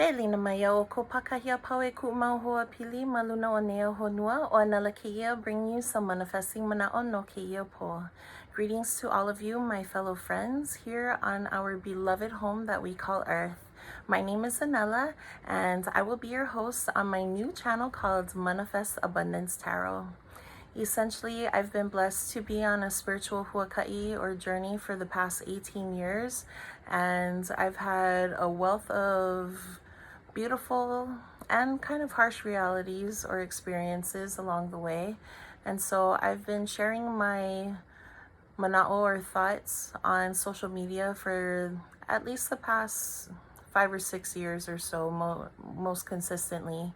Lina maya o ko pākahi āpau e ku'umau hoa pili ma luna o nei Our Honua o Ānela keia, bringing you some manifesting mana'o no keia po. Greetings to all of you, my fellow friends, here on our beloved home that we call Earth. My name is Ānela, and I will be your host on my new channel called Manafest Abundance Tarot. Essentially, I've been blessed to be on a spiritual huaka'i or journey for the past 18 years, and I've had a wealth of beautiful and kind of harsh realities or experiences along the way. And so I've been sharing my mana'o or thoughts on social media for at least the past 5 or 6 years or so, most consistently.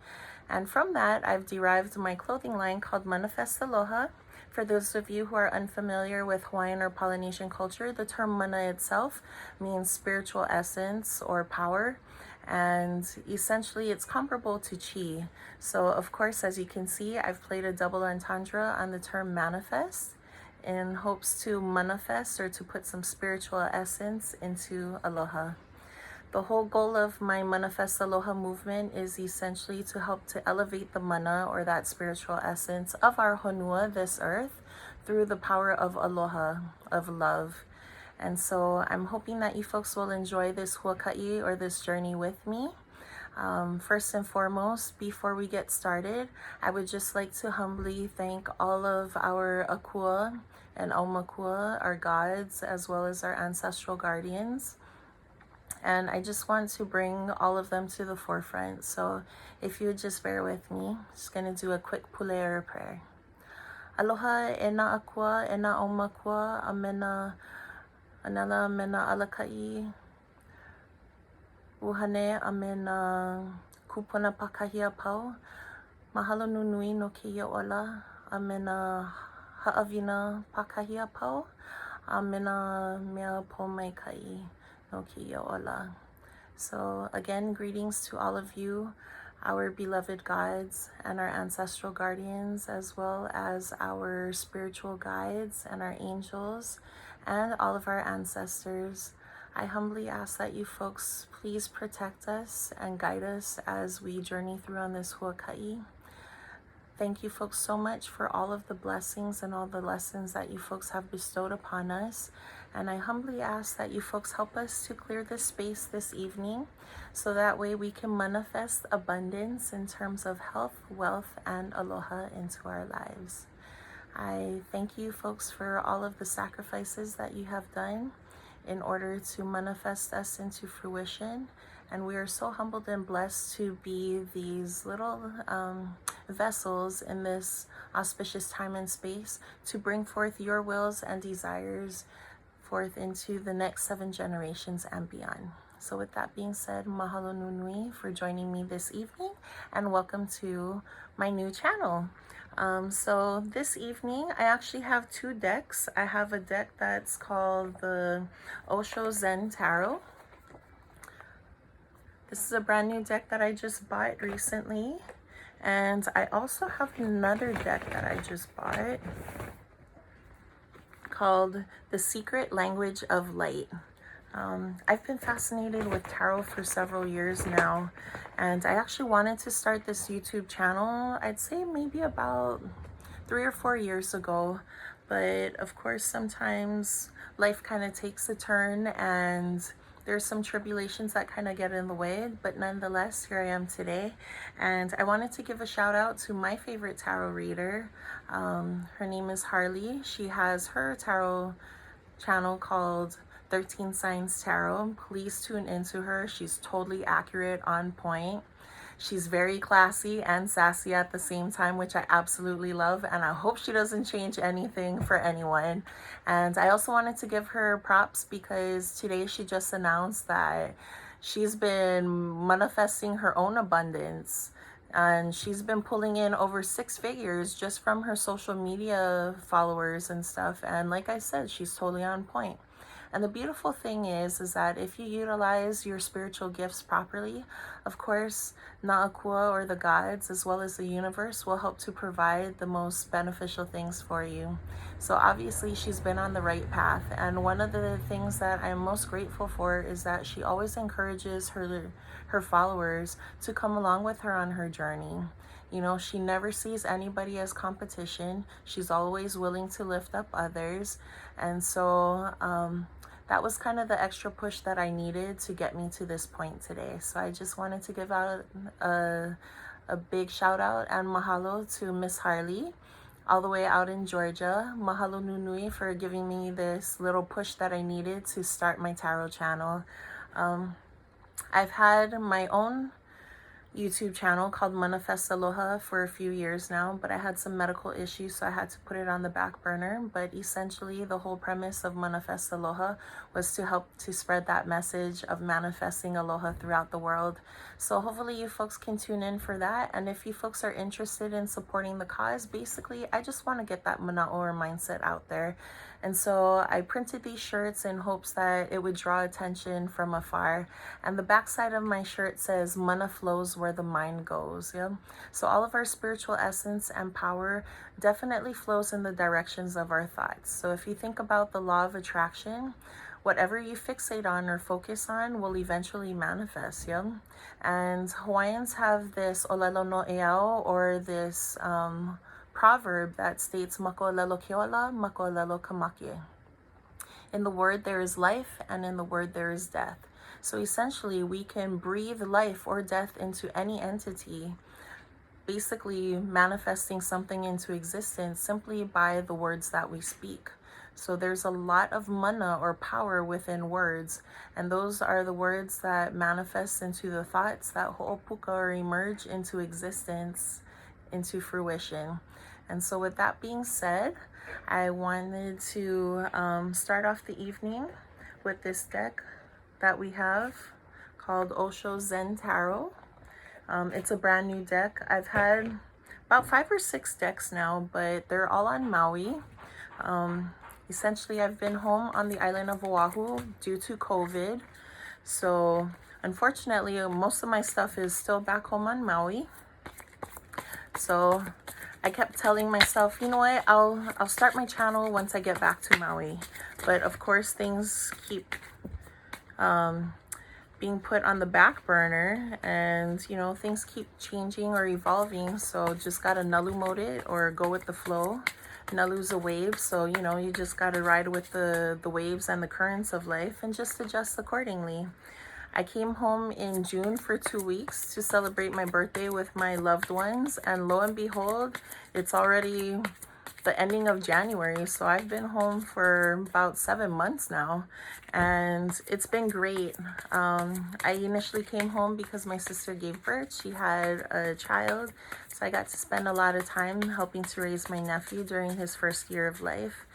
And from that, I've derived my clothing line called Manafest Aloha. For those of you who are unfamiliar with Hawaiian or Polynesian culture, the term mana itself means spiritual essence or power. And essentially it's comparable to chi. So of course, as you can see, I've played a double entendre on the term manifest in hopes to manifest or to put some spiritual essence into aloha. The whole goal of my Manafest Aloha movement is essentially to help to elevate the mana or that spiritual essence of our honua, this earth, through the power of aloha, of love. And so I'm hoping that you folks will enjoy this huaka'i or this journey with me. First and foremost, before we get started, I would just like to humbly thank all of our Akua and Aumākua, our gods, as well as our ancestral guardians. And I just want to bring all of them to the forefront. So if you would just bear with me, I'm just going to do a quick pulea prayer. Aloha e na Akua, e na Aumākua, amena Ānela, amena Alaka'i Uhane, amena Kūpuna pākahi āpau. Mahalo Nui no keia ola, amena ha'awina pākahi āpau. Amena mea po mai kai no keia ola. So again, greetings to all of you, our beloved gods and our ancestral guardians, as well as our spiritual guides and our angels and all of our ancestors. I humbly ask that you folks please protect us and guide us as we journey through on this huaka'i. Thank you folks so much for all of the blessings and all the lessons that you folks have bestowed upon us. And I humbly ask that you folks help us to clear this space this evening so that way we can manifest abundance in terms of health, wealth, and aloha into our lives. I thank you folks for all of the sacrifices that you have done in order to manifest us into fruition. And we are so humbled and blessed to be these little vessels in this auspicious time and space to bring forth your wills and desires forth into the next 7 generations and beyond. So with that being said, Mahalo Nui for joining me this evening, and welcome to my new channel. So this evening I actually have 2 decks. I have a deck that's called the Osho Zen Tarot. This is a brand new deck that I just bought recently. And I also have another deck that I just bought called The Secret Language of Light. I've been fascinated with tarot for several years now, and I actually wanted to start this YouTube channel, I'd say maybe about 3 or 4 years ago. But of course, sometimes life kind of takes a turn and there's some tribulations that kind of get in the way, but nonetheless, here I am today. And I wanted to give a shout out to my favorite tarot reader. Her name is Harley. She has her tarot channel called 13 Signs Tarot. Please tune into her. She's totally accurate, on point. She's very classy and sassy at the same time, which I absolutely love, and I hope she doesn't change anything for anyone. And I also wanted to give her props because today she just announced that she's been manifesting her own abundance, and she's been pulling in over 6 figures just from her social media followers and stuff. And like I said, she's totally on point. And the beautiful thing is that if you utilize your spiritual gifts properly, of course, Akua, or the gods, as well as the universe, will help to provide the most beneficial things for you. So obviously she's been on the right path. And one of the things that I'm most grateful for is that she always encourages her followers to come along with her on her journey. You know, she never sees anybody as competition. She's always willing to lift up others. And so that was kind of the extra push that I needed to get me to this point today. So I just wanted to give out a big shout out and mahalo to Miss Harley, all the way out in Georgia. Mahalo Nui for giving me this little push that I needed to start my tarot channel. I've had my own YouTube channel called Manafest Aloha for a few years now, but I had some medical issues, so I had to put it on the back burner. But essentially the whole premise of Manafest Aloha was to help to spread that message of manifesting aloha throughout the world. So hopefully you folks can tune in for that. And if you folks are interested in supporting the cause, basically I just want to get that mana'o mindset out there. And so I printed these shirts in hopes that it would draw attention from afar. And the backside of my shirt says, Mana flows where the mind goes. Yeah? So all of our spiritual essence and power definitely flows in the directions of our thoughts. So if you think about the law of attraction, whatever you fixate on or focus on will eventually manifest. Yeah? And Hawaiians have this olelo no eao, or this proverb that states mako'olelo keola, mako'olelo kamake. In the word there is life, and in the word there is death. So essentially we can breathe life or death into any entity, basically manifesting something into existence simply by the words that we speak. So there's a lot of mana or power within words, and those are the words that manifest into the thoughts that ho'opuka or emerge into existence, into fruition. And so with that being said, I wanted to start off the evening with this deck that we have called Osho Zen Tarot. It's a brand new deck. I've had about 5 or 6 decks now, but they're all on Maui. Essentially, I've been home on the island of Oahu due to COVID. So unfortunately, most of my stuff is still back home on Maui. So I kept telling myself, you know what, I'll start my channel once I get back to Maui. But of course, things keep being put on the back burner, and you know, things keep changing or evolving. So just gotta nalu mode it or go with the flow. Nalu's a wave, so you know, you just gotta ride with the waves and the currents of life and just adjust accordingly. I came home in June for 2 weeks to celebrate my birthday with my loved ones, and lo and behold, it's already the ending of January. So I've been home for about 7 months now, and it's been great. I initially came home because my sister gave birth. She had a child, so I got to spend a lot of time helping to raise my nephew during his first year of life.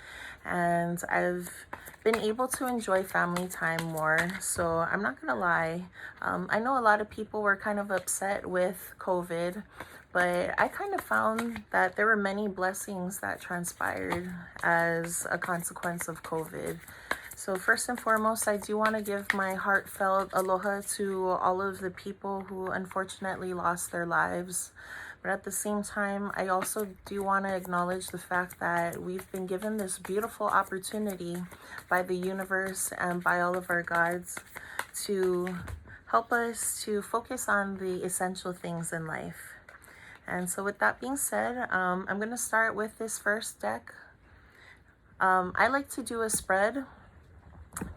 And I've been able to enjoy family time more. So I'm not gonna lie, I know a lot of people were kind of upset with COVID, but I kind of found that there were many blessings that transpired as a consequence of COVID. So first and foremost, I do want to give my heartfelt aloha to all of the people who unfortunately lost their lives. But at the same time, I also do want to acknowledge the fact that we've been given this beautiful opportunity by the universe and by all of our gods to help us to focus on the essential things in life. And so with that being said, I'm going to start with this first deck. I like to do a spread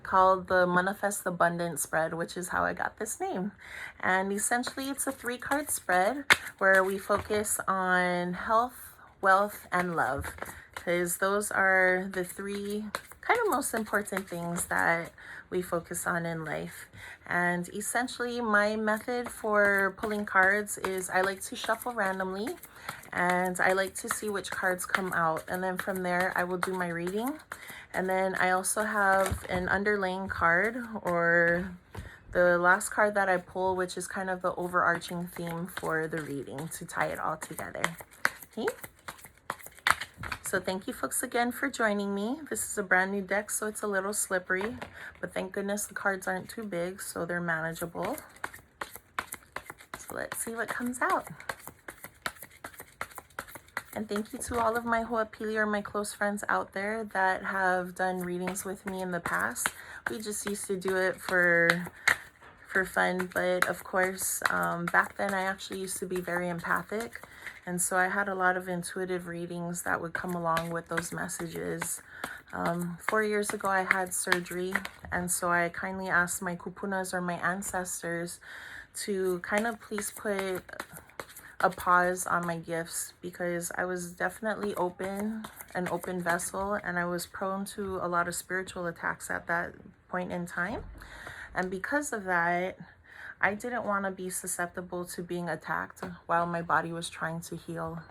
called the Manafest Abundance spread, which is how I got this name. And essentially it's a 3-card spread where we focus on health, wealth, and love, because those are the 3 kind of most important things that we focus on in life. And essentially my method for pulling cards is I like to shuffle randomly, and I like to see which cards come out, and then from there I will do my reading. And then I also have an underlying card, or the last card that I pull, which is kind of the overarching theme for the reading to tie it all together. Okay. So thank you folks again for joining me. This is a brand new deck, so it's a little slippery, but thank goodness the cards aren't too big, so they're manageable. So let's see what comes out. And thank you to all of my ho'opili, or my close friends out there that have done readings with me in the past. We just used to do it for fun, but of course, back then I actually used to be very empathic, and so I had a lot of intuitive readings that would come along with those messages. 4 years ago, I had surgery, and so I kindly asked my kūpunas, or my ancestors, to kind of please put a pause on my gifts, because I was definitely an open vessel, and I was prone to a lot of spiritual attacks at that point in time. And because of that, I didn't want to be susceptible to being attacked while my body was trying to heal.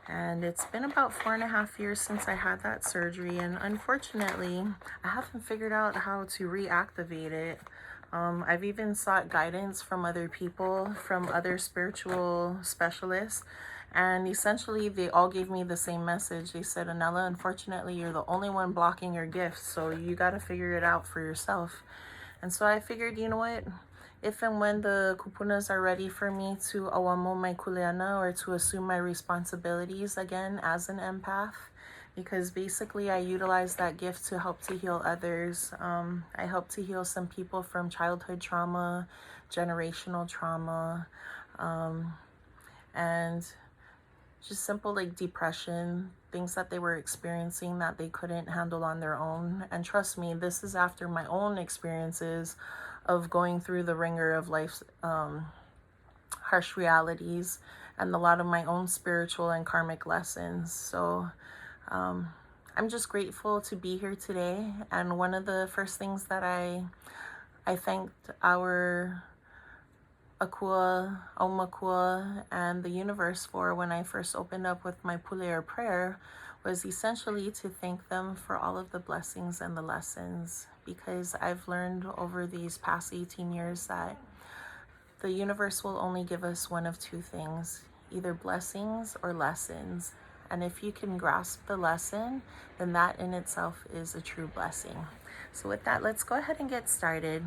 And it's been about 4.5 years since I had that surgery, and unfortunately, I haven't figured out how to reactivate it. I've even sought guidance from other people, from other spiritual specialists, and essentially they all gave me the same message. They said, Ānela, unfortunately, you're the only one blocking your gifts, so you got to figure it out for yourself. And so I figured, you know what, if and when the kūpunas are ready for me to awamo mai kuleana, or to assume my responsibilities again as an empath, because basically I utilize that gift to help to heal others. I help to heal some people from childhood trauma, generational trauma, and just simple like depression, things that they were experiencing that they couldn't handle on their own. And trust me, this is after my own experiences of going through the ringer of life's harsh realities, and a lot of my own spiritual and karmic lessons. So I'm just grateful to be here today. And one of the first things that I thanked our Akua, Aumākua, and the universe for when I first opened up with my pule, or prayer, was essentially to thank them for all of the blessings and the lessons, because I've learned over these past 18 years that the universe will only give us one of two things, either blessings or lessons. And if you can grasp the lesson, then that in itself is a true blessing. So with that, let's go ahead and get started.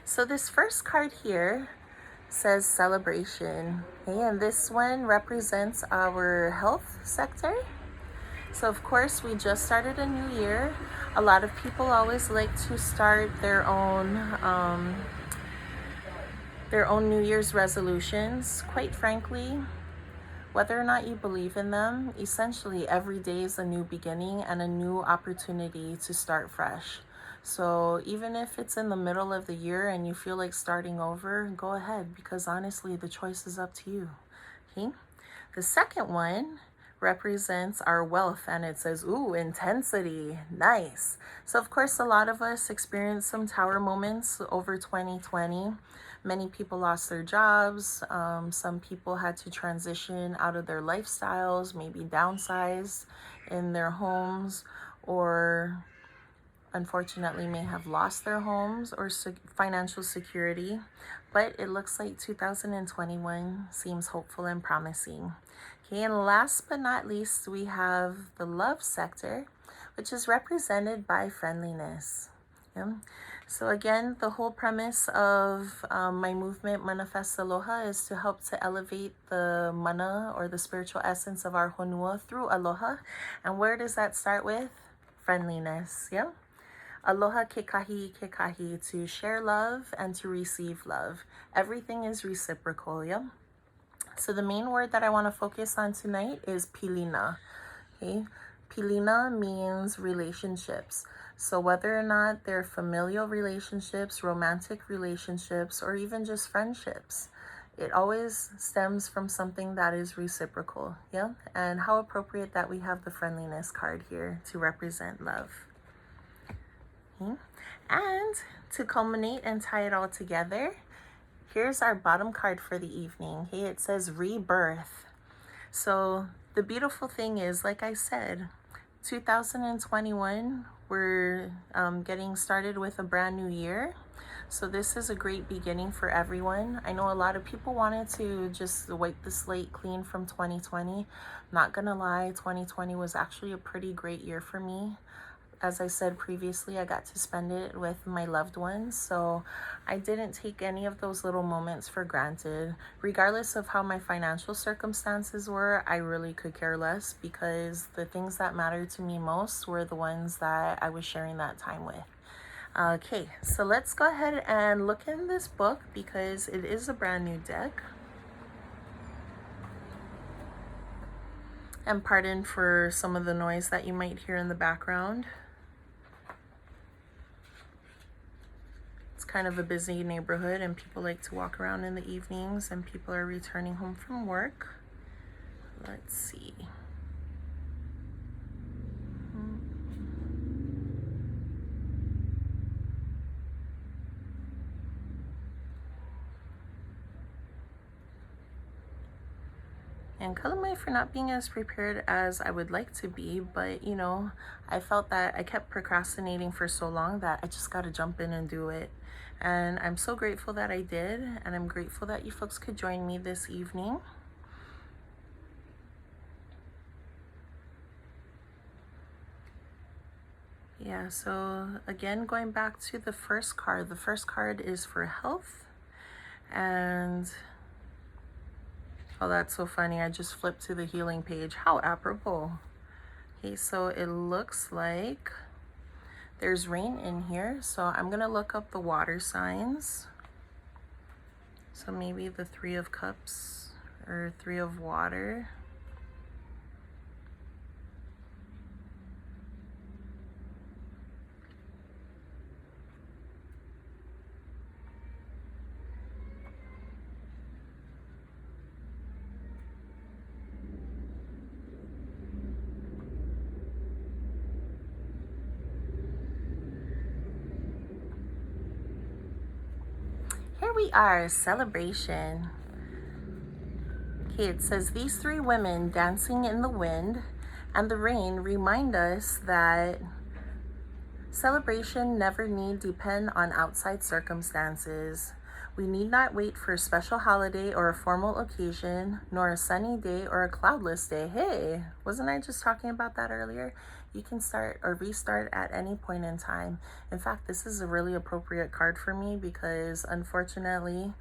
So this first card here says celebration. Okay, and this one represents our health sector. So of course, we just started a new year. A lot of people always like to start their own New Year's resolutions. Quite frankly, whether or not you believe in them, essentially every day is a new beginning and a new opportunity to start fresh. So even if it's in the middle of the year and you feel like starting over, go ahead, because honestly, the choice is up to you. Okay. The second one represents our wealth, and it says, ooh, intensity. Nice. So of course, a lot of us experienced some tower moments over 2020. Many people lost their jobs. Some people had to transition out of their lifestyles, maybe downsize in their homes, or unfortunately may have lost their homes or financial security. But it looks like 2021 seems hopeful and promising. Okay, and last but not least, we have the love sector, which is represented by friendliness. Yeah. So again, the whole premise of my movement, Manafest Aloha, is to help to elevate the mana, or the spiritual essence of our honua, through aloha. And where does that start with? Friendliness. Yeah. Aloha ke kahi, to share love and to receive love. Everything is reciprocal. Yeah. So the main word that I want to focus on tonight is pilina. Okay. Pilina means relationships. So whether or not they're familial relationships, romantic relationships, or even just friendships, it always stems from something that is reciprocal. Yeah. And how appropriate that we have the friendliness card here to represent love. Okay. And to culminate and tie it all together, here's our bottom card for the evening. Okay. It says rebirth. So the beautiful thing is, like I said, 2021, we're getting started with a brand new year. So this is a great beginning for everyone. I know a lot of people wanted to just wipe the slate clean from 2020. Not gonna lie, 2020 was actually a pretty great year for me. As I said previously, I got to spend it with my loved ones, so I didn't take any of those little moments for granted. Regardless of how my financial circumstances were, I really could care less, because the things that mattered to me most were the ones that I was sharing that time with. Okay, so let's go ahead and look in this book, because it is a brand new deck. And pardon for some of the noise that you might hear in the background. It's kind of a busy neighborhood, and people like to walk around in the evenings, and people are returning home from work. Let's see. And color me for not being as prepared as I would like to be, but you know, I felt that I kept procrastinating for so long that I just got to jump in and do it. And I'm so grateful that I did, and I'm grateful that you folks could join me this evening. Yeah, so again, going back to the first card is for health. And oh, that's so funny, I just flipped to the healing page. How apropos. Okay, so it looks like there's rain in here, so I'm gonna look up the water signs. So maybe the 3 of Cups or 3 of Water. Here we are, celebration. Okay, it says these 3 women dancing in the wind and the rain remind us that celebration never need depend on outside circumstances. We need not wait for a special holiday or a formal occasion, nor a sunny day or a cloudless day. Hey, wasn't I just talking about that earlier? You can start or restart at any point in time. In fact, this is a really appropriate card for me, because unfortunately,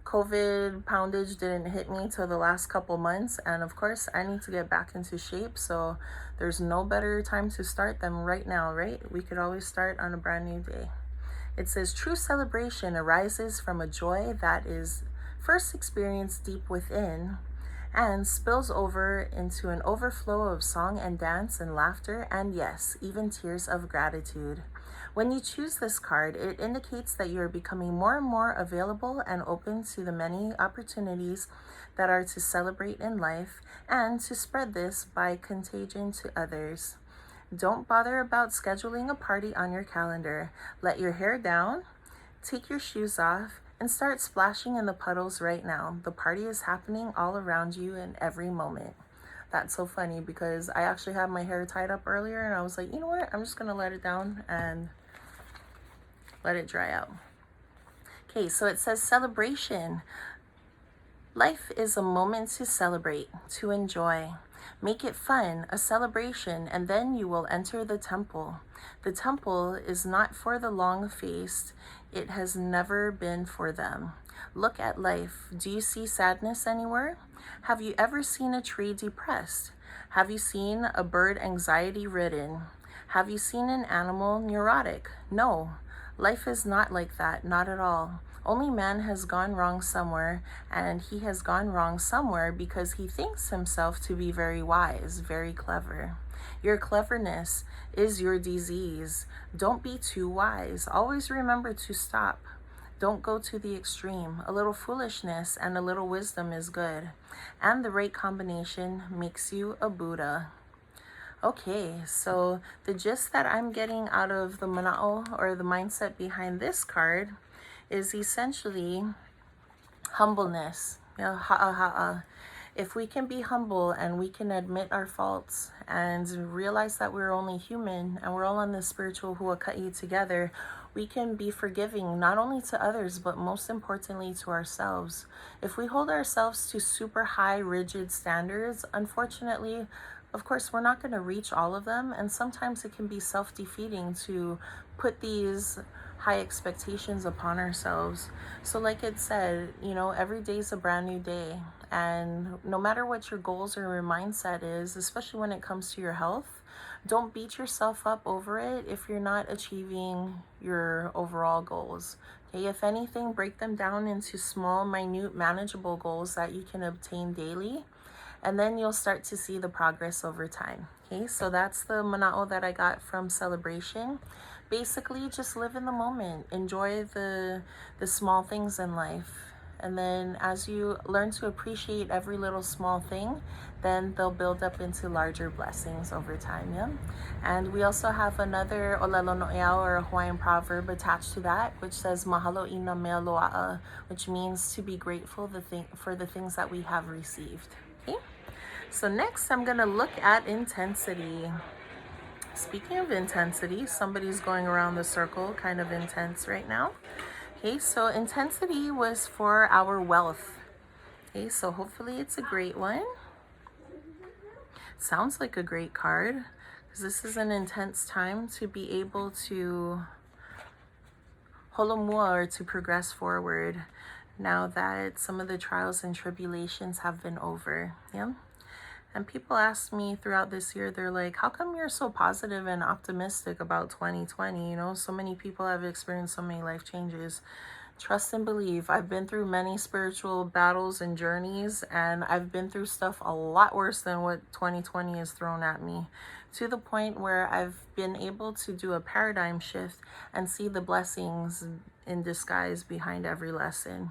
COVID poundage didn't hit me till the last couple months, and of course I need to get back into shape, so there's no better time to start than right now, right? We could always start on a brand new day. It says true celebration arises from a joy that is first experienced deep within and spills over into an overflow of song and dance and laughter, and yes, even tears of gratitude. When you choose this card, it indicates that you are becoming more and more available and open to the many opportunities that are to celebrate in life, and to spread this by contagion to others. Don't bother about scheduling a party on your calendar. Let your hair down, take your shoes off, and start splashing in the puddles right now. The party is happening all around you in every moment. That's so funny, because I actually had my hair tied up earlier, and I was like, you know what? I'm just gonna let it down and let it dry out. Okay, so it says celebration. Life is a moment to celebrate, to enjoy. Make it fun, a celebration, and then you will enter the temple. The temple is not for the long-faced. It has never been for them. Look at life. Do you see sadness anywhere? Have you ever seen a tree depressed? Have you seen a bird anxiety-ridden? Have you seen an animal neurotic? No. Life is not like that, not at all. Only man has gone wrong somewhere, and he has gone wrong somewhere because he thinks himself to be very wise, very clever. Your cleverness is your disease. Don't be too wise. Always remember to stop. Don't go to the extreme. A little foolishness and a little wisdom is good, and the right combination makes you a Buddha. Okay, so the gist that I'm getting out of the mana'o, or the mindset behind this card, is essentially humbleness. You know, ha'a ha'a. if we can be humble and we can admit our faults and realize that we're only human and we're all on this spiritual huaka'i together, we can be forgiving not only to others, but most importantly to ourselves. If we hold ourselves to super high, rigid standards, unfortunately, of course, we're not going to reach all of them. And sometimes it can be self-defeating to put these high expectations upon ourselves. So like it said, you know, every day is a brand new day. And no matter what your goals or your mindset is, especially when it comes to your health, don't beat yourself up over it if you're not achieving your overall goals. Okay, if anything, break them down into small, minute, manageable goals that you can obtain daily, and then you'll start to see the progress over time. Okay, so that's the mana'o that I got from celebration. Basically, just live in the moment, enjoy the small things in life. And then as you learn to appreciate every little small thing, then they'll build up into larger blessings over time, yeah? And we also have another olelo no'eau, or a Hawaiian proverb attached to that, which says Mahalo ina mea loa'a, which means to be grateful for the things that we have received, okay? So next, I'm gonna look at intensity. Speaking of intensity, somebody's going around the circle, kind of intense right now. Okay, so intensity was for our wealth. Okay, so hopefully it's a great one. Sounds like a great card, because this is an intense time to be able to holomua, or to progress forward, now that some of the trials and tribulations have been over, yeah? And people ask me throughout this year, they're like, how come you're so positive and optimistic about 2020? You know, so many people have experienced so many life changes. Trust and believe. I've been through many spiritual battles and journeys, and I've been through stuff a lot worse than what 2020 has thrown at me, to the point where I've been able to do a paradigm shift and see the blessings in disguise behind every lesson.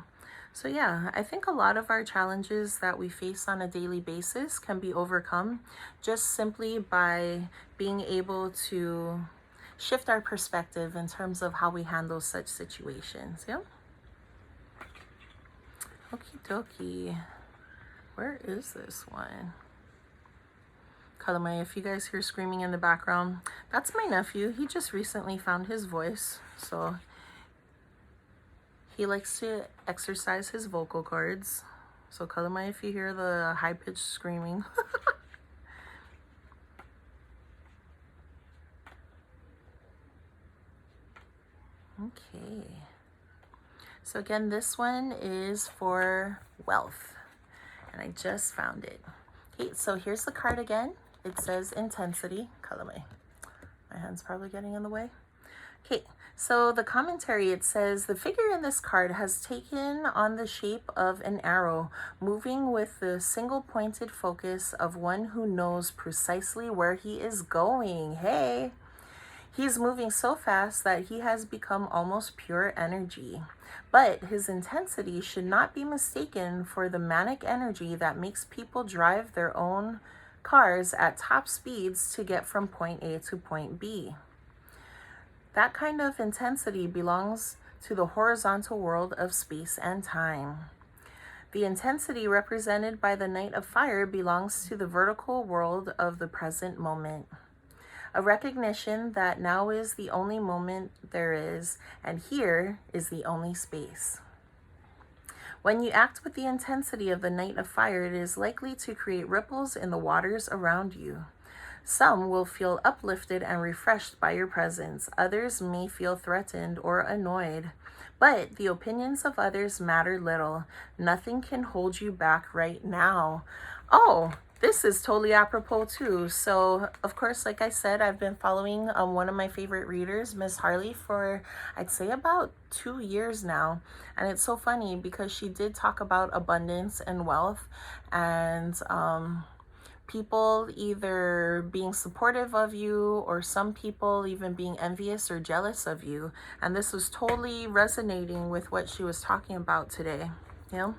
So yeah, I think a lot of our challenges that we face on a daily basis can be overcome just simply by being able to shift our perspective in terms of how we handle such situations, yeah? Okie dokie. Where is this one? Kalamai, if you guys hear screaming in the background, that's my nephew. He just recently found his voice, so he likes to exercise his vocal cords. So Kalamai, if you hear the high-pitched screaming. Okay. So again, this one is for wealth, and I just found it. Okay, so here's the card again. It says intensity. Kalamai. My hand's probably getting in the way. Okay, so the commentary, it says, the figure in this card has taken on the shape of an arrow, moving with the single pointed focus of one who knows precisely where he is going. Hey, he's moving so fast that he has become almost pure energy. But his intensity should not be mistaken for the manic energy that makes people drive their own cars at top speeds to get from point A to point B. That kind of intensity belongs to the horizontal world of space and time. The intensity represented by the Knight of Fire belongs to the vertical world of the present moment. A recognition that now is the only moment there is, and here is the only space. When you act with the intensity of the Knight of Fire, it is likely to create ripples in the waters around you. Some will feel uplifted and refreshed by your presence. Others may feel threatened or annoyed. But the opinions of others matter little. Nothing can hold you back right now. Oh, this is totally apropos too. So, of course, like I said, I've been following one of my favorite readers, Miss Harley, for I'd say about 2 years now. And it's so funny because she did talk about abundance and wealth, and people either being supportive of you, or some people even being envious or jealous of you. And this was totally resonating with what she was talking about today, you know?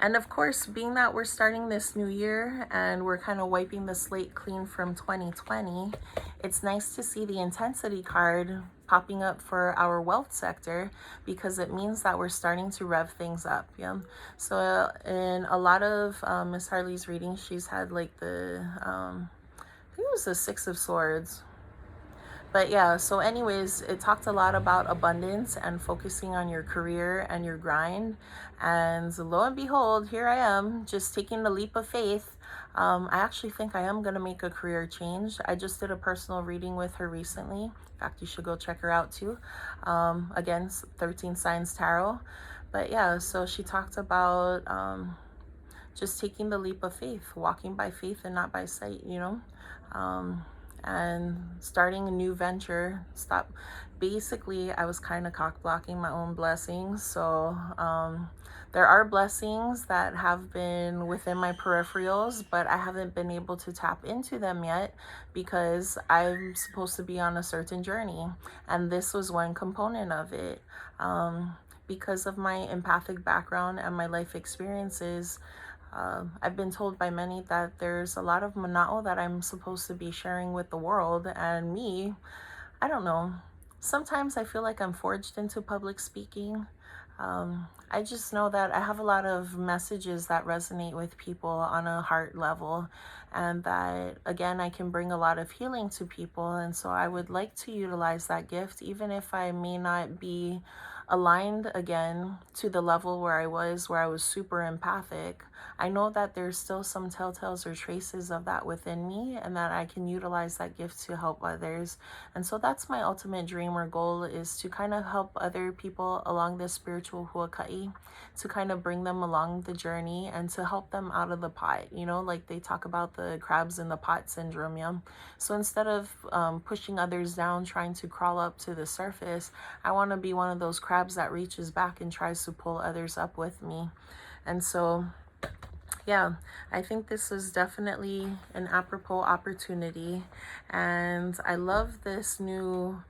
And of course, being that we're starting this new year and we're kind of wiping the slate clean from 2020, it's nice to see the intensity card popping up for our wealth sector, because it means that we're starting to rev things up. Yeah. So in a lot of Miss Harley's readings, she's had like the I think it was the Six of Swords. But yeah, so anyways, it talked a lot about abundance and focusing on your career and your grind. And lo and behold, here I am, just taking the leap of faith. I actually think I am going to make a career change. I just did a personal reading with her recently. In fact, you should go check her out too. Again, 13 Signs Tarot. But yeah, so she talked about just taking the leap of faith, walking by faith and not by sight, you know. And starting a new venture. Basically, I was kind of cock blocking my own blessings. So there are blessings that have been within my peripherals, but I haven't been able to tap into them yet because I'm supposed to be on a certain journey, and this was one component of it. Because of my empathic background and my life experiences, I've been told by many that there's a lot of mana'o that I'm supposed to be sharing with the world, and me, I don't know. Sometimes I feel like I'm forged into public speaking. I just know that I have a lot of messages that resonate with people on a heart level, and that, again, I can bring a lot of healing to people. And so I would like to utilize that gift, even if I may not be aligned again to the level where I was super empathic. I know that there's still some telltales or traces of that within me, and that I can utilize that gift to help others. And so that's my ultimate dream or goal, is to kind of help other people along this spiritual huaka'i, to kind of bring them along the journey and to help them out of the pot, you know, like they talk about the crabs in the pot syndrome. Yeah. So instead of pushing others down, trying to crawl up to the surface, I want to be one of those crabs that reaches back and tries to pull others up with me. And so yeah, I think this is definitely an apropos opportunity, and I love this new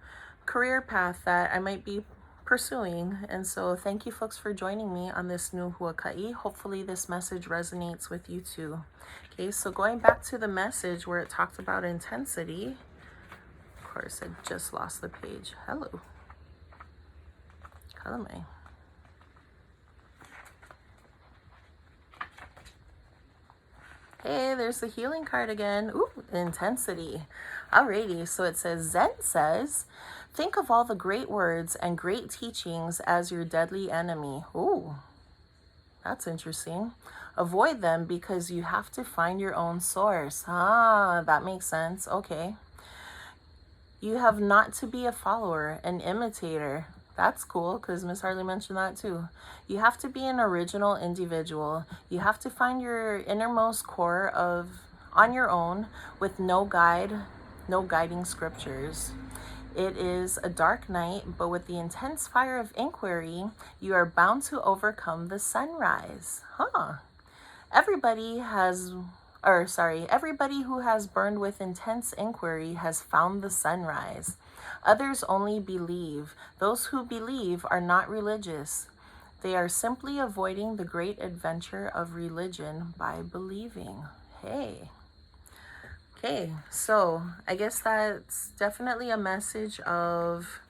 career path that I might be pursuing. And so thank you folks for joining me on this new huaka'i. Hopefully this message resonates with you too. Okay, so going back to the message where it talked about intensity. Of course, I just lost the page. Hello. Kalame. Hey, there's the healing card again. Ooh, intensity. Alrighty, so it says, Zen says, think of all the great words and great teachings as your deadly enemy. Ooh, that's interesting. Avoid them because you have to find your own source. Ah, that makes sense. Okay. You have not to be a follower, an imitator. That's cool, because Miss Harley mentioned that too. You have to be an original individual. You have to find your innermost core on your own, with no guide, no guiding scriptures. It is a dark night, but with the intense fire of inquiry, you are bound to overcome the sunrise. Everybody who has burned with intense inquiry has found the sunrise. Others only believe. Those who believe are not religious. They are simply avoiding the great adventure of religion by believing. Hey. Okay, so I guess that's definitely a message of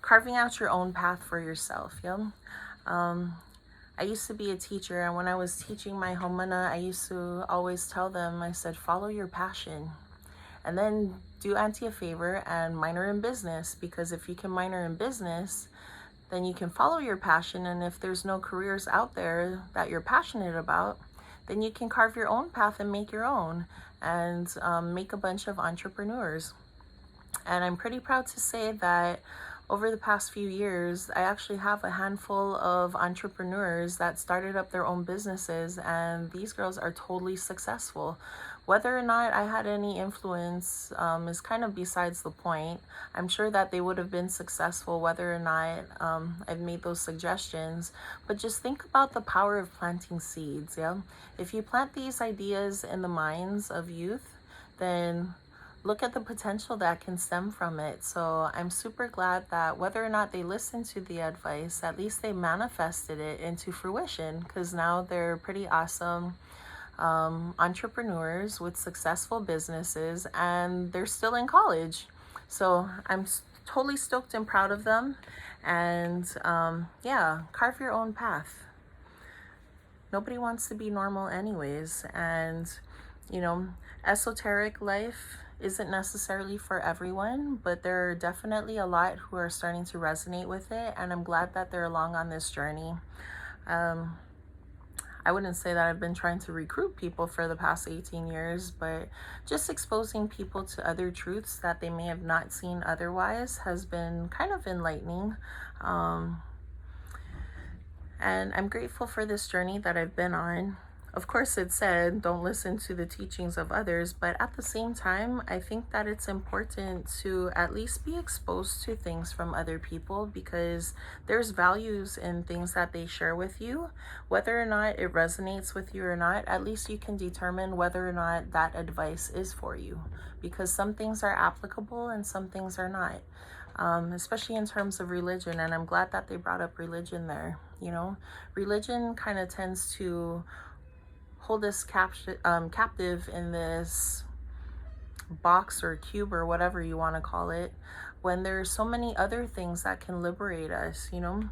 carving out your own path for yourself. Yeah. I used to be a teacher, and when I was teaching my haumana, I used to always tell them, I said, follow your passion. And then do auntie a favor and minor in business, because if you can minor in business, then you can follow your passion. And if there's no careers out there that you're passionate about, then you can carve your own path and make your own, and make a bunch of entrepreneurs. And I'm pretty proud to say that over the past few years, I actually have a handful of entrepreneurs that started up their own businesses, and these girls are totally successful. Whether or not I had any influence is kind of besides the point. I'm sure that they would have been successful whether or not I've made those suggestions. But just think about the power of planting seeds, yeah? If you plant these ideas in the minds of youth, then look at the potential that can stem from it. So I'm super glad that whether or not they listened to the advice, at least they manifested it into fruition, because now they're pretty awesome entrepreneurs with successful businesses, and they're still in college. So I'm totally stoked and proud of them. And yeah, carve your own path. Nobody wants to be normal anyways. And, you know, esoteric life isn't necessarily for everyone, but there are definitely a lot who are starting to resonate with it. And I'm glad that they're along on this journey. I wouldn't say that I've been trying to recruit people for the past 18 years, but just exposing people to other truths that they may have not seen otherwise has been kind of enlightening. And I'm grateful for this journey that I've been on. Of course, it said don't listen to the teachings of others, but at the same time, I think that it's important to at least be exposed to things from other people, because there's values in things that they share with you. Whether or not it resonates with you or not, at least you can determine whether or not that advice is for you, because some things are applicable and some things are not. Especially in terms of religion, and I'm glad that they brought up religion there. You know, religion kind of tends to hold us captive in this box or cube or whatever you want to call it, when there's so many other things that can liberate us. You know,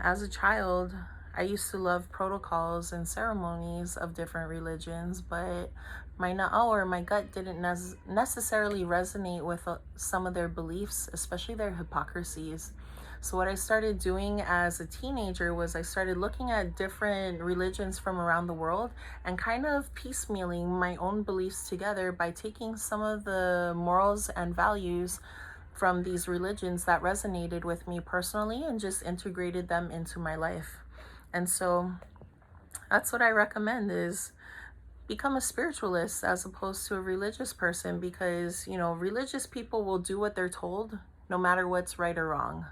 as a child, I used to love protocols and ceremonies of different religions, but my na'au or my gut didn't necessarily resonate with some of their beliefs, especially their hypocrisies. So what I started doing as a teenager was I started looking at different religions from around the world and kind of piecemealing my own beliefs together by taking some of the morals and values from these religions that resonated with me personally and just integrated them into my life. And so that's what I recommend, is become a spiritualist as opposed to a religious person, because, you know, religious people will do what they're told no matter what's right or wrong.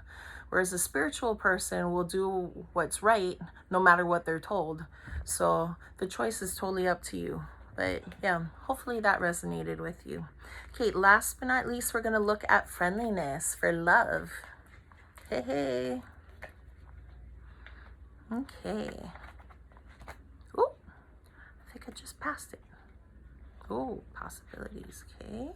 Whereas a spiritual person will do what's right no matter what they're told. So the choice is totally up to you. But yeah, hopefully that resonated with you. Okay, last but not least, we're going to look at friendliness for love. Hey, hey. Okay. Oh, I think I just passed it. Oh, possibilities. Okay.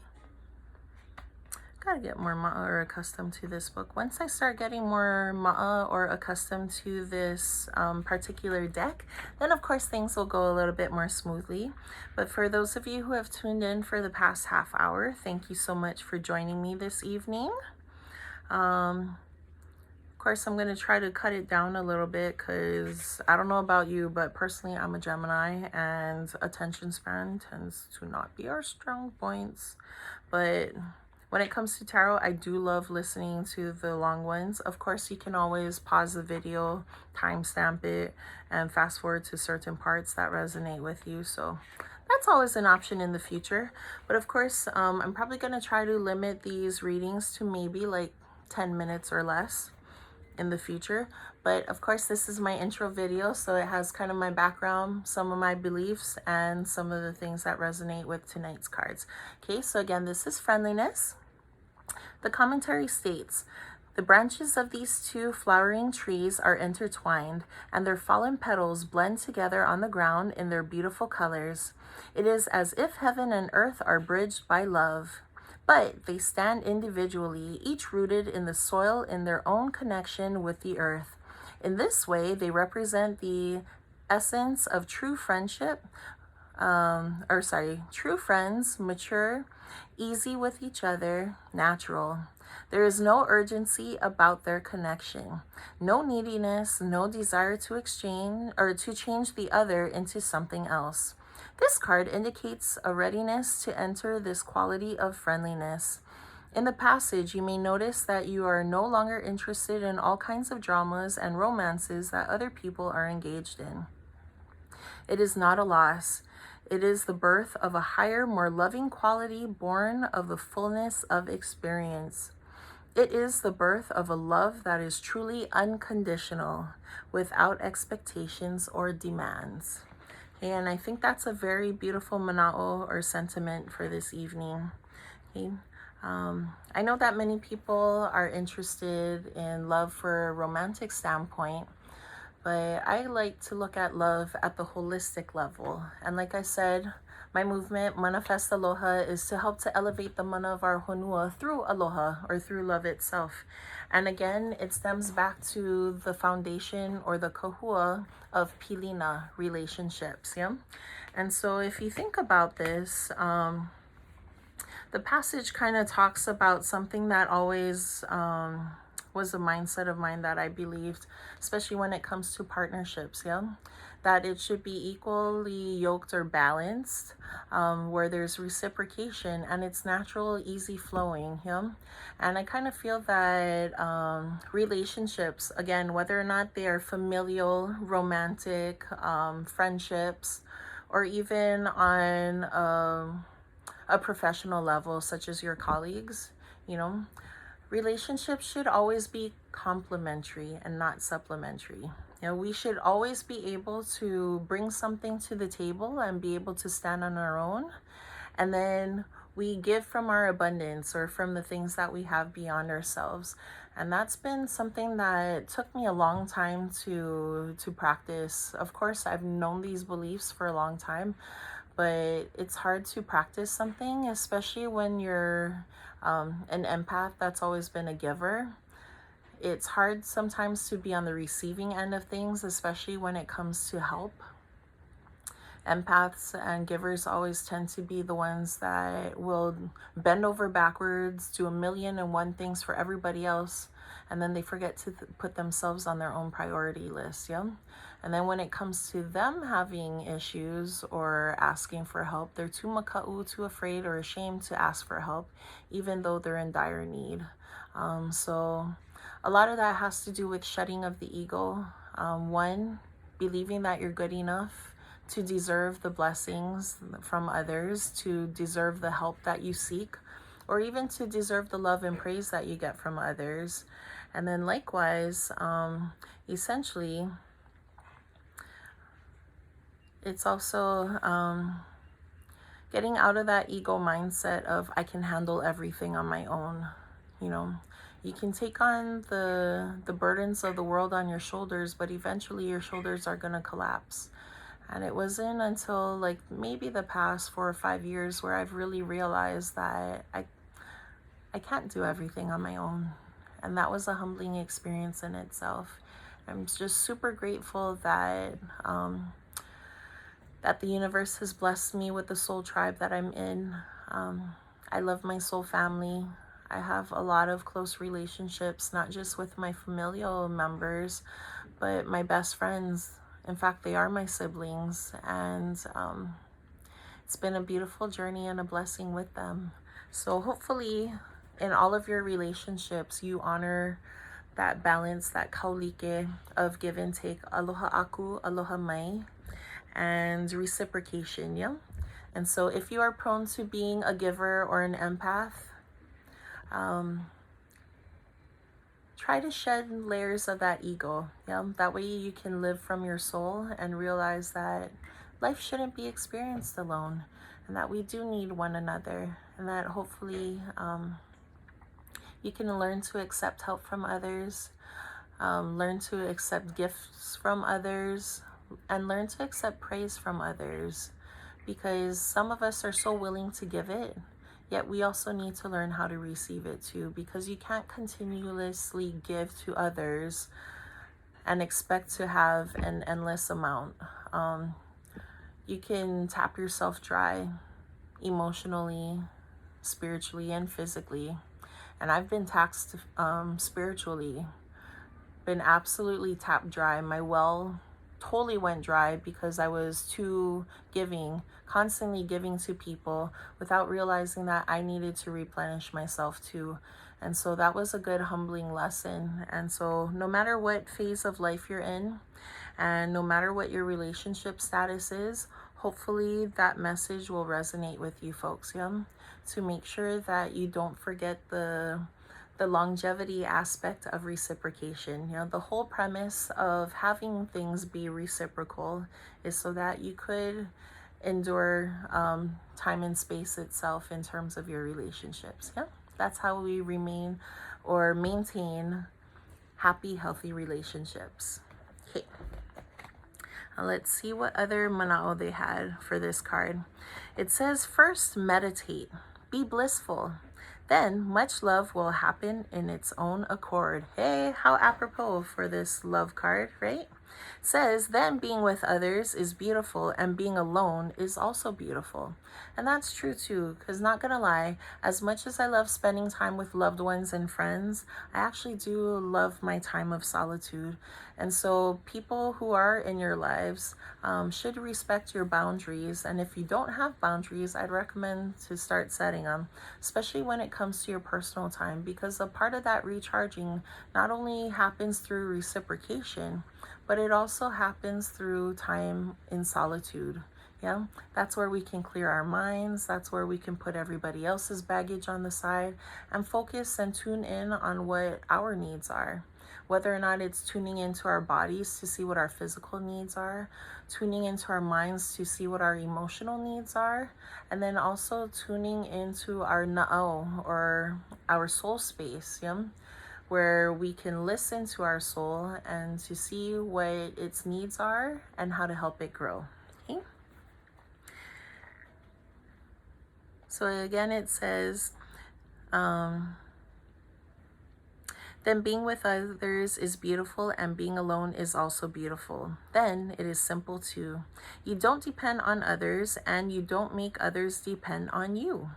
Gotta get more ma'a or accustomed to this book. Once I start getting more ma'a or accustomed to this particular deck, then of course things will go a little bit more smoothly. But for those of you who have tuned in for the past half hour, thank you so much for joining me this evening. Of course, I'm going to try to cut it down a little bit, because I don't know about you, but personally I'm a Gemini and attention span tends to not be our strong points. But when it comes to tarot, I do love listening to the long ones. Of course, you can always pause the video, timestamp it, and fast forward to certain parts that resonate with you. So that's always an option in the future. But of course, I'm probably going to try to limit these readings to maybe like 10 minutes or less in the future. But of course, this is my intro video, so it has kind of my background, some of my beliefs, and some of the things that resonate with tonight's cards. Okay, so again, this is friendliness. The commentary states, the branches of these two flowering trees are intertwined, and their fallen petals blend together on the ground in their beautiful colors. It is as if heaven and earth are bridged by love. But they stand individually, each rooted in the soil in their own connection with the earth. In this way, they represent the essence of true friendship, true friends, mature, easy with each other, natural. There is no urgency about their connection, no neediness, no desire to exchange or to change the other into something else. This card indicates a readiness to enter this quality of friendliness. In the passage, you may notice that you are no longer interested in all kinds of dramas and romances that other people are engaged in. It is not a loss. It is the birth of a higher, more loving quality born of the fullness of experience. It is the birth of a love that is truly unconditional, without expectations or demands. And I think that's a very beautiful mana'o or sentiment for this evening. Okay. I know that many people are interested in love for a romantic standpoint, but I like to look at love at the holistic level. And like I said, My movement, Manafest Aloha, is to help to elevate the mana of our honua through aloha, or through love itself. And again, it stems back to the foundation or the kahua of pilina, relationships, yeah? And so if you think about this, the passage kind of talks about something that always was a mindset of mine that I believed, especially when it comes to partnerships, yeah? That it should be equally yoked or balanced, where there's reciprocation and it's natural, easy flowing, yeah? And I kind of feel that relationships, again, whether or not they are familial, romantic, friendships, or even on a professional level, such as your colleagues, you know, relationships should always be complementary and not supplementary. You know, we should always be able to bring something to the table and be able to stand on our own. And then we give from our abundance or from the things that we have beyond ourselves. And that's been something that took me a long time to practice. Of course, I've known these beliefs for a long time, but it's hard to practice something, especially when you're an empath that's always been a giver. It's hard sometimes to be on the receiving end of things, especially when it comes to help. Empaths and givers always tend to be the ones that will bend over backwards, do 1,000,001 things for everybody else, and then they forget to put themselves on their own priority list, yeah? And then when it comes to them having issues or asking for help, they're too maka'u, too afraid or ashamed to ask for help, even though they're in dire need. So a lot of that has to do with shedding of the ego. One, believing that you're good enough to deserve the blessings from others, to deserve the help that you seek, or even to deserve the love and praise that you get from others. And then likewise, essentially, it's also getting out of that ego mindset of I can handle everything on my own. You know, you can take on the burdens of the world on your shoulders, but eventually your shoulders are going to collapse. And it wasn't until like maybe the past 4 or 5 years where I've really realized that I can't do everything on my own. And that was a humbling experience in itself. I'm just super grateful that that the universe has blessed me with the soul tribe that I'm in. I love my soul family. I have a lot of close relationships, not just with my familial members, but my best friends. In fact, they are my siblings, and it's been a beautiful journey and a blessing with them. So hopefully in all of your relationships, you honor that balance, that kaulike of give and take, aloha aku, aloha mai, and reciprocation, yeah? And so if you are prone to being a giver or an empath, try to shed layers of that ego, yeah? That way you can live from your soul and realize that life shouldn't be experienced alone, and that we do need one another, and that hopefully you can learn to accept help from others, learn to accept gifts from others, and learn to accept praise from others, because some of us are so willing to give it, yet we also need to learn how to receive it too, because you can't continuously give to others and expect to have an endless amount. You can tap yourself dry emotionally, spiritually, and physically. And I've been taxed spiritually, been absolutely tapped dry. My well totally went dry because I was too giving, constantly giving to people without realizing that I needed to replenish myself too. And so that was a good humbling lesson. And so no matter what phase of life you're in, and no matter what your relationship status is, hopefully that message will resonate with you folks, yeah? To make sure that you don't forget the longevity aspect of reciprocation. You know, the whole premise of having things be reciprocal is so that you could endure time and space itself in terms of your relationships. Yeah, that's how we remain or maintain happy, healthy relationships. Okay. Let's see what other mana'o they had for this card. It says, first, meditate. Be blissful. Then, much love will happen in its own accord. Hey, how apropos for this love card, right? Says, then being with others is beautiful, and being alone is also beautiful. And that's true too, because not gonna lie, as much as I love spending time with loved ones and friends, I actually do love my time of solitude. And so people who are in your lives should respect your boundaries. And if you don't have boundaries, I'd recommend to start setting them, especially when it comes to your personal time, because a part of that recharging not only happens through reciprocation, but it also happens through time in solitude. Yeah, that's where we can clear our minds. That's where we can put everybody else's baggage on the side and focus and tune in on what our needs are. Whether or not it's tuning into our bodies to see what our physical needs are, tuning into our minds to see what our emotional needs are, and then also tuning into our na'au, or our soul space, yeah? Where we can listen to our soul and to see what its needs are and how to help it grow. Okay? So again, it says, then being with others is beautiful, and being alone is also beautiful. Then it is simple too. You don't depend on others, and you don't make others depend on you.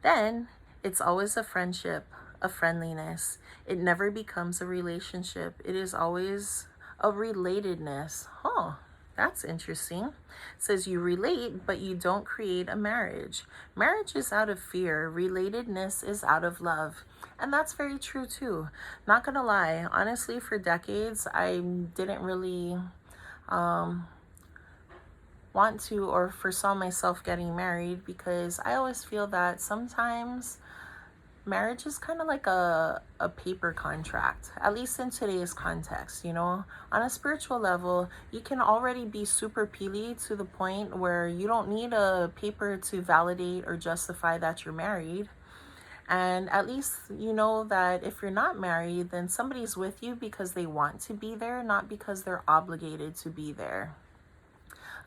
Then it's always a friendship, a friendliness. It never becomes a relationship. It is always a relatedness. Oh, that's interesting. It says you relate, but you don't create a marriage. Marriage is out of fear. Relatedness is out of love. And that's very true too. Not gonna lie, honestly, for decades, I didn't really want to or foresaw myself getting married, because I always feel that sometimes marriage is kind of like a paper contract, at least in today's context, you know. On a spiritual level, you can already be super pili to the point where you don't need a paper to validate or justify that you're married. And at least you know that if you're not married, then somebody's with you because they want to be there, not because they're obligated to be there.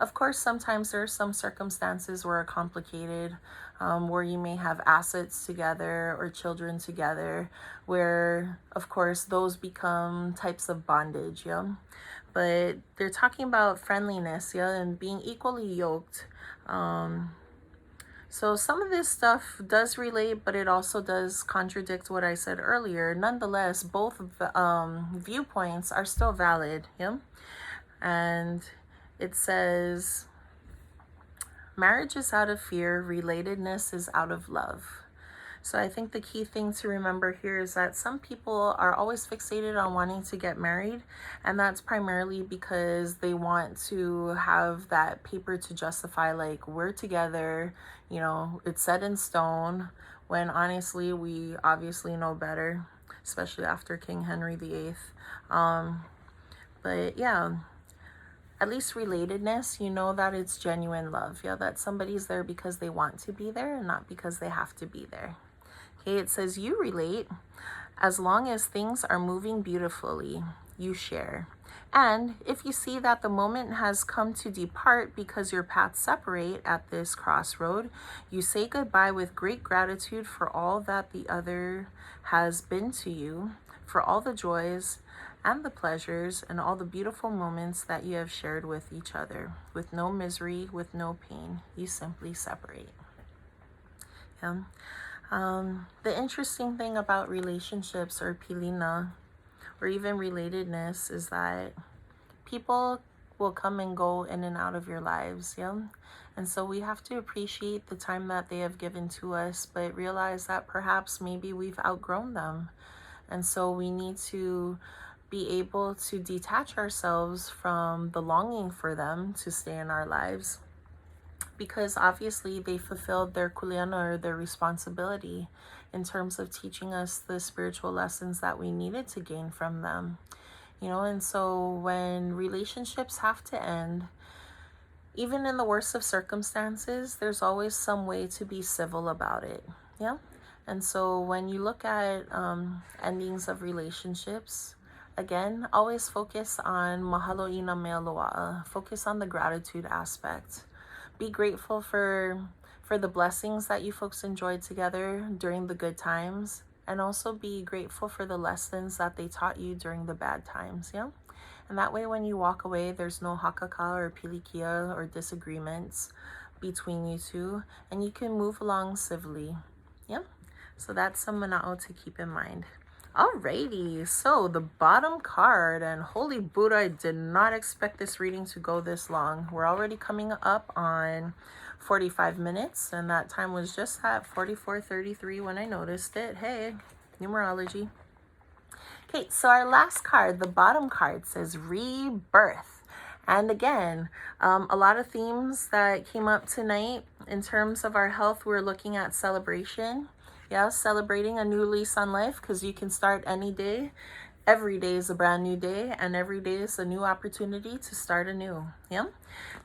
Of course, sometimes there are some circumstances where are complicated, where you may have assets together or children together, where, of course, those become types of bondage, yeah? But they're talking about friendliness, yeah, and being equally yoked. So some of this stuff does relate, but it also does contradict what I said earlier. Nonetheless, both viewpoints are still valid, yeah? And it says, marriage is out of fear, relatedness is out of love. So I think the key thing to remember here is that some people are always fixated on wanting to get married, and that's primarily because they want to have that paper to justify, like, we're together, you know, it's set in stone, when honestly we obviously know better, especially after King Henry VIII. But yeah, at least relatedness, you know that it's genuine love. Yeah, that somebody's there because they want to be there and not because they have to be there. Okay, it says you relate as long as things are moving beautifully, you share. And if you see that the moment has come to depart because your paths separate at this crossroad, you say goodbye with great gratitude for all that the other has been to you, for all the joys and the pleasures and all the beautiful moments that you have shared with each other. With no misery, with no pain, you simply separate. Yeah. The interesting thing about relationships, or pilina, or even relatedness, is that people will come and go in and out of your lives, yeah? And so we have to appreciate the time that they have given to us, but realize that perhaps maybe we've outgrown them. And so we need to be able to detach ourselves from the longing for them to stay in our lives, because obviously they fulfilled their kuleana, or their responsibility, in terms of teaching us the spiritual lessons that we needed to gain from them, you know. And so when relationships have to end, even in the worst of circumstances, there's always some way to be civil about it, yeah. And so when you look at endings of relationships, Again, always focus on Mahalo Nui Loa. Focus on the gratitude aspect. Be grateful for the blessings that you folks enjoyed together during the good times, and also be grateful for the lessons that they taught you during the bad times, yeah? And that way when you walk away, there's no hakaka or pilikia or disagreements between you two, and you can move along civilly, yeah? So that's some mana'o to keep in mind. Alrighty, so the bottom card, and holy Buddha, I did not expect this reading to go this long. We're already coming up on 45 minutes, and that time was just at 44:33 when I noticed it. Hey, numerology. Okay, so our last card, the bottom card, says rebirth. And again, a lot of themes that came up tonight in terms of our health. We're looking at celebration. Yeah, celebrating a new lease on life, because you can start any day. Every day is a brand new day, and every day is a new opportunity to start anew. Yeah.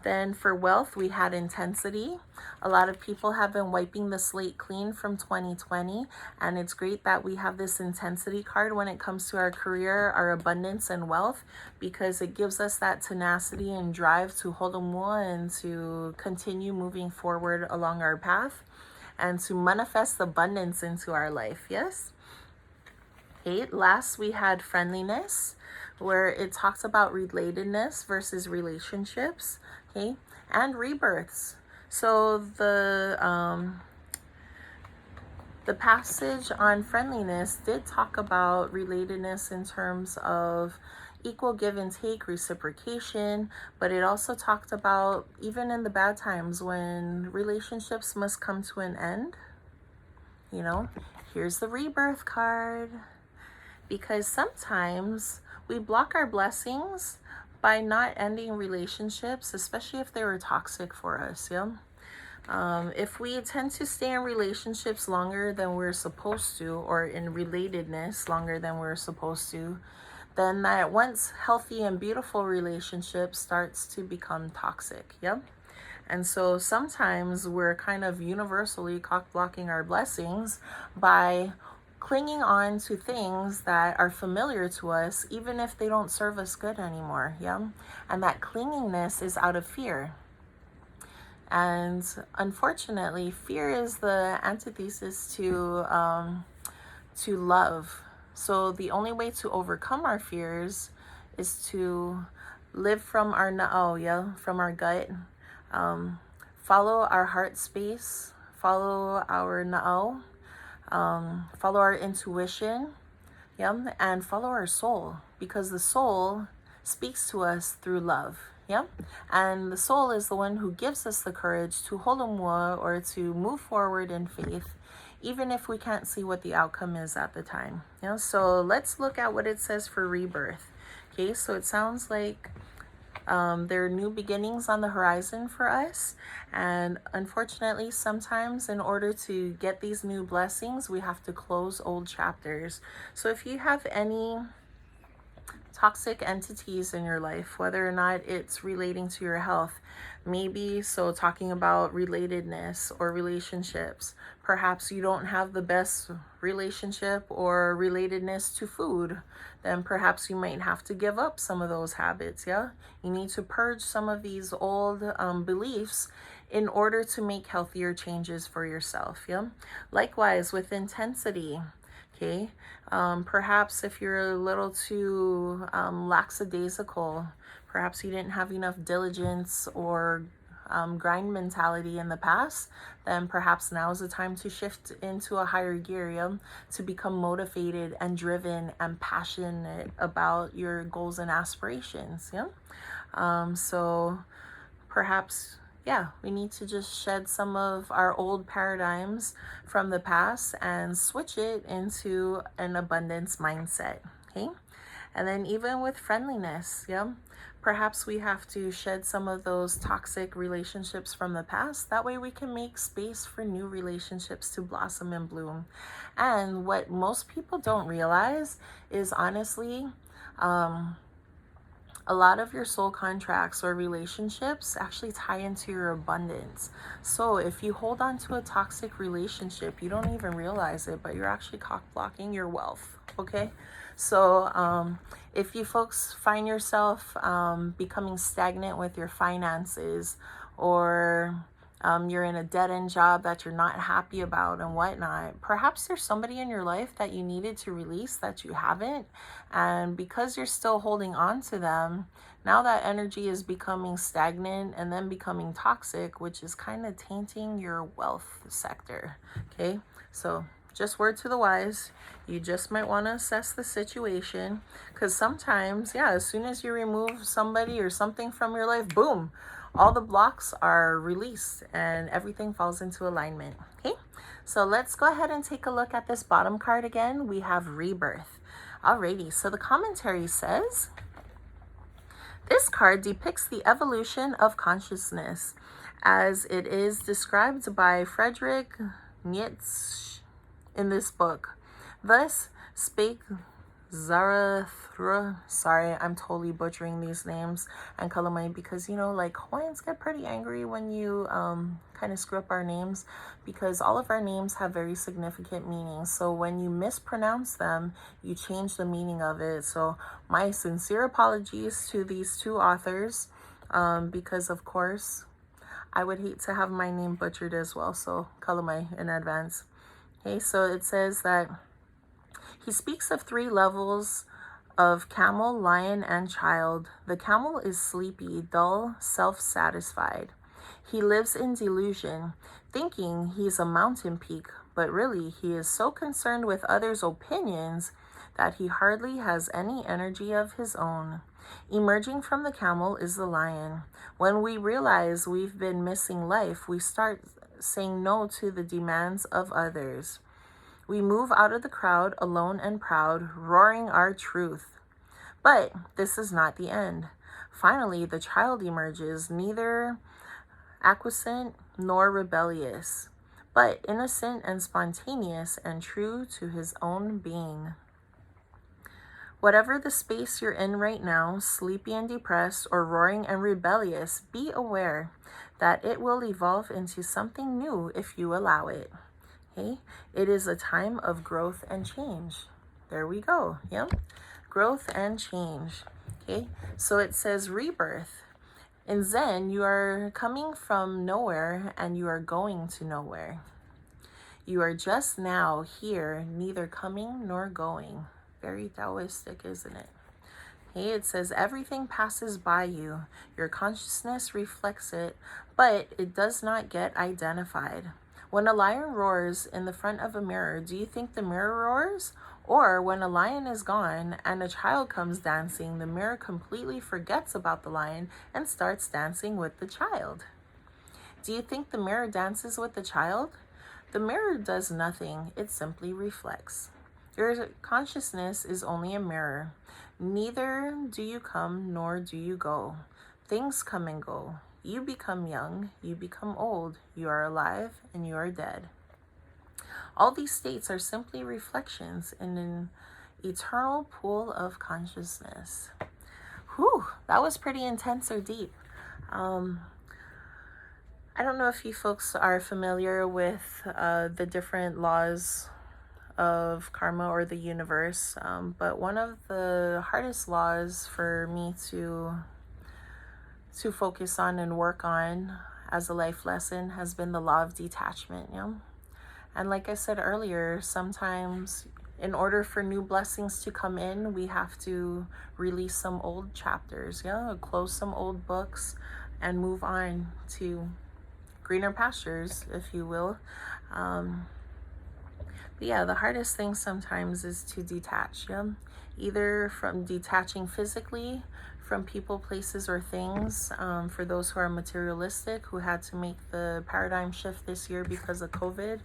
Then for wealth, we had intensity. A lot of people have been wiping the slate clean from 2020, and it's great that we have this intensity card when it comes to our career, our abundance, and wealth, because it gives us that tenacity and drive to hold on and to continue moving forward along our path, and to manifest abundance into our life, yes? Okay, last we had friendliness, where it talks about relatedness versus relationships, okay, and rebirths. So the passage on friendliness did talk about relatedness in terms of equal give and take, reciprocation, but it also talked about even in the bad times when relationships must come to an end. You know, here's the rebirth card, because sometimes we block our blessings by not ending relationships, especially if they were toxic for us, yeah? If we tend to stay in relationships longer than we're supposed to, or in relatedness longer than we're supposed to, then that once healthy and beautiful relationship starts to become toxic, yeah? And so sometimes we're kind of universally cock-blocking our blessings by clinging on to things that are familiar to us, even if they don't serve us good anymore, yeah? And that clingingness is out of fear. And unfortunately, fear is the antithesis to love. So the only way to overcome our fears is to live from our na'au, yeah, from our gut. Follow our heart space, follow our na'au, follow our intuition, yeah, and follow our soul, because the soul speaks to us through love, yeah, and the soul is the one who gives us the courage to holomua, or to move forward in faith, even if we can't see what the outcome is at the time. Yeah, so let's look at what it says for rebirth. Okay, so it sounds like there are new beginnings on the horizon for us, and unfortunately sometimes in order to get these new blessings we have to close old chapters. So if you have any toxic entities in your life, whether or not it's relating to your health, maybe, so talking about relatedness or relationships, perhaps you don't have the best relationship or relatedness to food, then perhaps you might have to give up some of those habits, yeah? You need to purge some of these old beliefs in order to make healthier changes for yourself, yeah? Likewise with intensity. Okay, perhaps if you're a little too lackadaisical, perhaps you didn't have enough diligence or grind mentality in the past, then perhaps now is the time to shift into a higher gear, yeah? To become motivated and driven and passionate about your goals and aspirations, yeah? So perhaps, yeah, we need to just shed some of our old paradigms from the past and switch it into an abundance mindset, okay? And then even with friendliness, yeah, perhaps we have to shed some of those toxic relationships from the past. That way we can make space for new relationships to blossom and bloom. And what most people don't realize is honestly, a lot of your soul contracts or relationships actually tie into your abundance. So if you hold on to a toxic relationship, you don't even realize it, but you're actually cock blocking your wealth, okay? So if you folks find yourself becoming stagnant with your finances, or you're in a dead-end job that you're not happy about and whatnot, perhaps there's somebody in your life that you needed to release that you haven't, and because you're still holding on to them, now that energy is becoming stagnant and then becoming toxic, which is kind of tainting your wealth sector. Okay, so just word to the wise, you just might want to assess the situation, because sometimes, yeah, as soon as you remove somebody or something from your life, boom, all the blocks are released and everything falls into alignment. Okay, so let's go ahead and take a look at this bottom card again. We have rebirth. Alrighty, so the commentary says, this card depicts the evolution of consciousness as it is described by Friedrich Nietzsche in this book. Thus spake Zarathustra. Sorry, I'm totally butchering these names and Kalamai, because you know, like, Hawaiians get pretty angry when you kind of screw up our names, because all of our names have very significant meanings. So when you mispronounce them, you change the meaning of it. So my sincere apologies to these two authors, because of course I would hate to have my name butchered as well. So Kalamai in advance. Okay, so it says that he speaks of 3 levels of camel, lion, and child. The camel is sleepy, dull, self-satisfied. He lives in delusion, thinking he's a mountain peak, but really he is so concerned with others' opinions that he hardly has any energy of his own. Emerging from the camel is the lion. When we realize we've been missing life, we start saying no to the demands of others. We move out of the crowd alone and proud, roaring our truth. But this is not the end. Finally, the child emerges, neither acquiescent nor rebellious, but innocent and spontaneous and true to his own being. Whatever the space you're in right now, sleepy and depressed or roaring and rebellious, be aware that it will evolve into something new if you allow it. Okay, it is a time of growth and change. There we go. Yep, growth and change. Okay, so it says rebirth. In Zen, you are coming from nowhere and you are going to nowhere. You are just now here, neither coming nor going. Very Taoistic, isn't it? Okay, it says everything passes by you. Your consciousness reflects it, but it does not get identified. When a lion roars in the front of a mirror, do you think the mirror roars? Or when a lion is gone and a child comes dancing, the mirror completely forgets about the lion and starts dancing with the child. Do you think the mirror dances with the child? The mirror does nothing. It simply reflects. Your consciousness is only a mirror. Neither do you come nor do you go. Things come and go. You become young, you become old, you are alive, and you are dead. All these states are simply reflections in an eternal pool of consciousness. Whew, that was pretty intense or deep. I don't know if you folks are familiar with the different laws of karma or the universe, but one of the hardest laws for me to focus on and work on as a life lesson has been the law of detachment. And like I said earlier, sometimes in order for new blessings to come in, we have to release some old chapters, close some old books and move on to greener pastures, if you will. But yeah, the hardest thing sometimes is to detach, either from detaching physically from people, places, or things. For those who are materialistic, who had to make the paradigm shift this year because of COVID,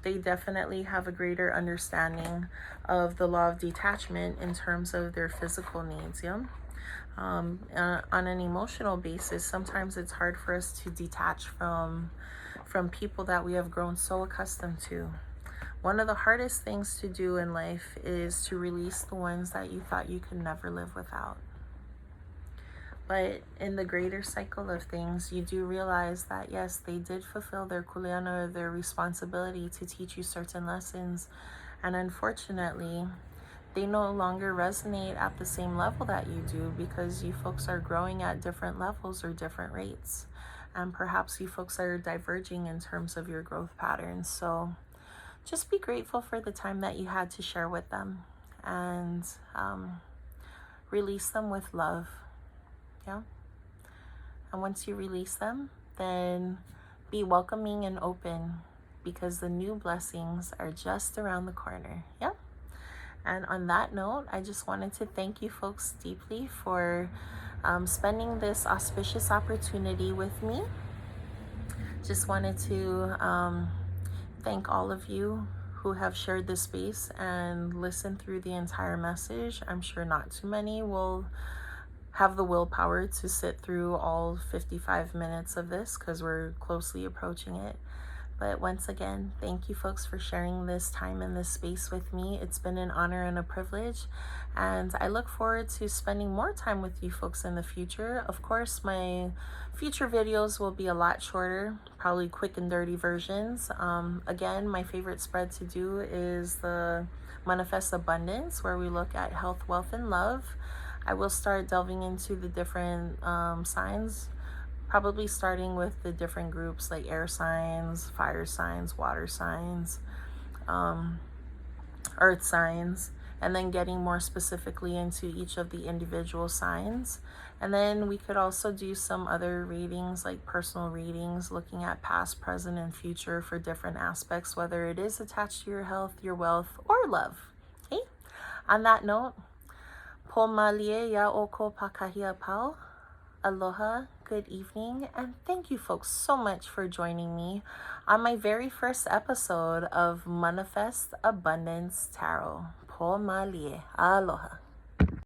they definitely have a greater understanding of the law of detachment in terms of their physical needs. On an emotional basis, sometimes it's hard for us to detach from people that we have grown so accustomed to. One of the hardest things to do in life is to release the ones that you thought you could never live without. But in the greater cycle of things, you do realize that, yes, they did fulfill their kuleana, their responsibility to teach you certain lessons. And unfortunately, they no longer resonate at the same level that you do, because you folks are growing at different levels or different rates. And perhaps you folks are diverging in terms of your growth patterns. So just be grateful for the time that you had to share with them, and release them with love. Yeah. And once you release them, then be welcoming and open, because the new blessings are just around the corner. Yeah. And on that note, I just wanted to thank you folks deeply for spending this auspicious opportunity with me. Just wanted to thank all of you who have shared this space and listened through the entire message. I'm sure not too many will have the willpower to sit through all 55 minutes of this, because we're closely approaching it. But once again, thank you folks for sharing this time in this space with me. It's been an honor and a privilege, and I look forward to spending more time with you folks in the future. Of course, my future videos will be a lot shorter, probably quick and dirty versions. Again, my favorite spread to do is the Manafest Abundance, where we look at health, wealth, and love. I will start delving into the different signs, probably starting with the different groups like air signs, fire signs, water signs, earth signs, and then getting more specifically into each of the individual signs. And then we could also do some other readings, like personal readings, looking at past, present, and future for different aspects, whether it is attached to your health, your wealth, or love. Okay? On that note, po malie ya oko pākahi āpau. Aloha, good evening, and thank you folks so much for joining me on my very first episode of Manafest Abundance Tarot. Po malie. Aloha.